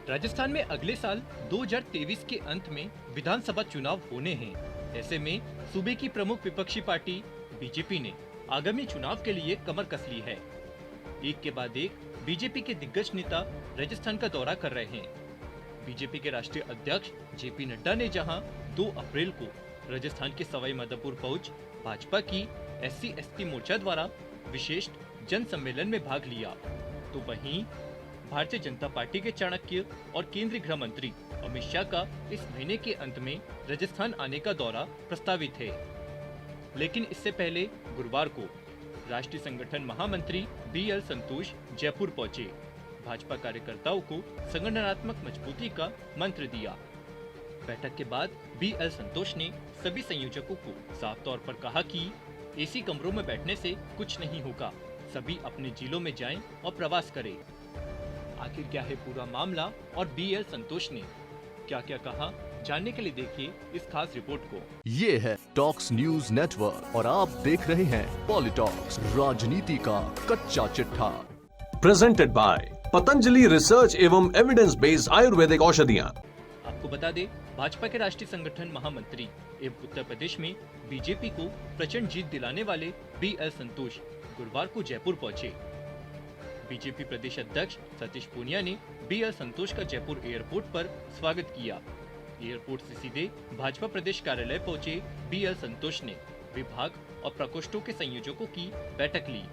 राजस्थान में अगले साल 2023 के अंत में विधानसभा चुनाव होने हैं। ऐसे में सूबे की प्रमुख विपक्षी पार्टी बीजेपी ने आगामी चुनाव के लिए कमर कस ली है। एक के बाद एक बीजेपी के दिग्गज नेता राजस्थान का दौरा कर रहे हैं। बीजेपी के राष्ट्रीय अध्यक्ष जेपी नड्डा ने जहां 2 अप्रैल को राजस्थान के सवाई माधोपुर पहुंच भाजपा की SC/ST मोर्चा द्वारा विशेष जन सम्मेलन में भाग लिया, तो वहीं भारतीय जनता पार्टी के चाणक्य और केंद्रीय गृह मंत्री अमित शाह का इस महीने के अंत में राजस्थान आने का दौरा प्रस्तावित है। लेकिन इससे पहले गुरुवार को राष्ट्रीय संगठन महामंत्री BL संतोष जयपुर पहुंचे, भाजपा कार्यकर्ताओं को संगठनात्मक मजबूती का मंत्र दिया। बैठक के बाद BL संतोष ने सभी संयोजकों को साफ तौर पर कहा कि एसी कमरों में बैठने से कुछ नहीं होगा, सभी अपने जिलों में जाएं और प्रवास करें। आखिर क्या है पूरा मामला और BL संतोष ने क्या क्या कहा, जानने के लिए देखिए इस खास रिपोर्ट को। ये है टॉक्स न्यूज नेटवर्क और आप देख रहे हैं पॉलिटॉक्स, राजनीति का कच्चा चिट्ठा। प्रेजेंटेड बाय पतंजलि रिसर्च एवं एविडेंस बेस्ड आयुर्वेदिक औषधियाँ। आपको बता दें, भाजपा के राष्ट्रीय संगठन महामंत्री एवं उत्तर प्रदेश में बीजेपी को प्रचंड जीत दिलाने वाले BL संतोष गुरुवार को जयपुर पहुंचे। बीजेपी प्रदेश अध्यक्ष सतीश पूनिया ने BL संतोष का जयपुर एयरपोर्ट पर स्वागत किया। एयरपोर्ट से सीधे भाजपा प्रदेश कार्यालय पहुंचे BL संतोष ने विभाग और प्रकोष्ठों के संयोजकों की बैठक ली।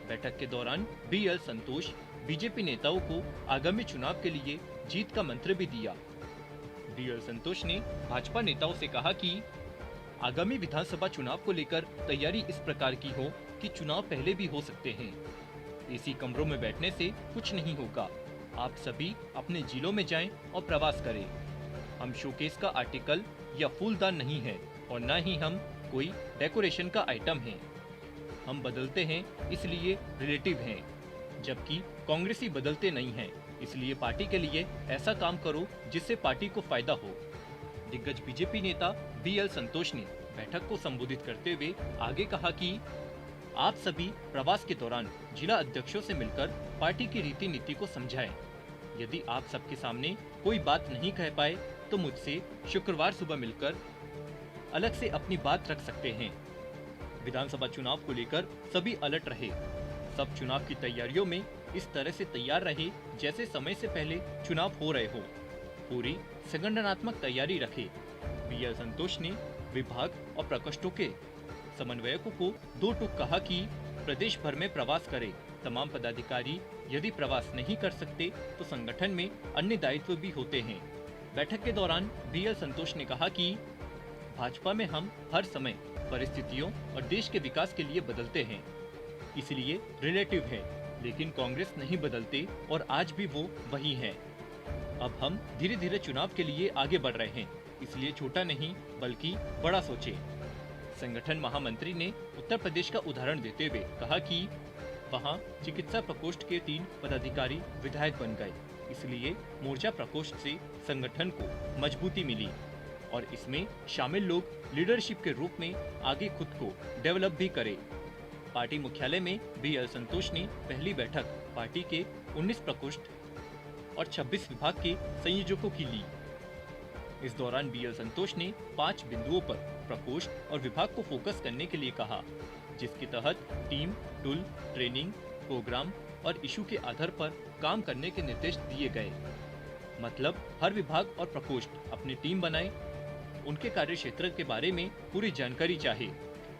बैठक के दौरान BL संतोष बीजेपी नेताओं को आगामी चुनाव के लिए जीत का मंत्र भी दिया। BL संतोष ने भाजपा नेताओं से कहा कि आगामी विधानसभा चुनाव को लेकर तैयारी इस प्रकार की हो कि चुनाव पहले भी हो सकते हैं। एसी कमरों में बैठने से कुछ नहीं होगा, आप सभी अपने जिलों में जाएं और प्रवास करें। हम शोकेस का आर्टिकल या फूलदान नहीं है और न ही हम कोई डेकोरेशन का आइटम हैं। हम बदलते हैं इसलिए रिलेटिव हैं, जबकि कांग्रेसी बदलते नहीं हैं, इसलिए पार्टी के लिए ऐसा काम करो जिससे पार्टी को फायदा हो। दिग्गज बीजेपी नेता BL संतोष ने बैठक को संबोधित करते हुए आगे कहा कि आप सभी प्रवास के दौरान जिला अध्यक्षों से मिलकर पार्टी की रीति नीति को समझाएं। यदि आप सबके सामने कोई बात नहीं कह पाए तो मुझसे शुक्रवार सुबह मिलकर अलग से अपनी बात रख सकते हैं। विधानसभा चुनाव को लेकर सभी अलर्ट रहे, सब चुनाव की तैयारियों में इस तरह से तैयार रहे जैसे समय से पहले चुनाव हो रहे हो। पूरी संगठनात्मक तैयारी रखे। BL संतोष ने विभाग और प्रकोष्ठों के समन्वयकों को 2 टूक कहा कि प्रदेश भर में प्रवास करें। तमाम पदाधिकारी यदि प्रवास नहीं कर सकते तो संगठन में अन्य दायित्व भी होते हैं। बैठक के दौरान BL संतोष ने कहा कि भाजपा में हम हर समय परिस्थितियों और देश के विकास के लिए बदलते हैं, इसलिए रिलेटिव है, लेकिन कांग्रेस नहीं बदलते और आज भी वो वही है। अब हम धीरे धीरे चुनाव के लिए आगे बढ़ रहे हैं, इसलिए छोटा नहीं बल्कि बड़ा सोचे। संगठन महामंत्री ने उत्तर प्रदेश का उदाहरण देते हुए कहा कि वहां चिकित्सा प्रकोष्ठ के 3 पदाधिकारी विधायक बन गए, इसलिए मोर्चा प्रकोष्ठ से संगठन को मजबूती मिली और इसमें शामिल लोग लीडरशिप के रूप में आगे खुद को डेवलप भी करें। पार्टी मुख्यालय में BL संतोष ने पहली बैठक पार्टी के 19 प्रकोष्ठ और 26 विभाग के संयोजकों की ली। इस दौरान BL संतोष ने 5 बिंदुओं पर प्रकोष्ठ और विभाग को फोकस करने के लिए कहा, जिसके तहत टीम, टूल, ट्रेनिंग, प्रोग्राम और इशू के आधार पर काम करने के निर्देश दिए गए। मतलब हर विभाग और प्रकोष्ठ अपनी टीम बनाए, उनके कार्य क्षेत्र के बारे में पूरी जानकारी चाहे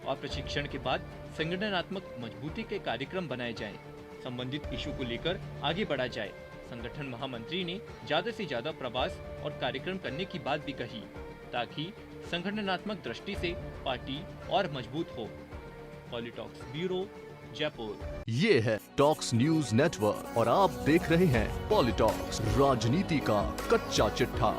और प्रशिक्षण के बाद संगठनात्मक मजबूती के कार्यक्रम बनाए जाएं। संबंधित इशू को लेकर आगे बढ़ा जाए। संगठन महामंत्री ने ज्यादा से ज्यादा प्रवास और कार्यक्रम करने की बात भी कही, ताकि संगठनात्मक दृष्टि से पार्टी और मजबूत हो। पॉलिटॉक्स ब्यूरो, जयपुर। ये है टॉक्स न्यूज नेटवर्क और आप देख रहे हैं पॉलिटॉक्स, राजनीति का कच्चा चिट्ठा।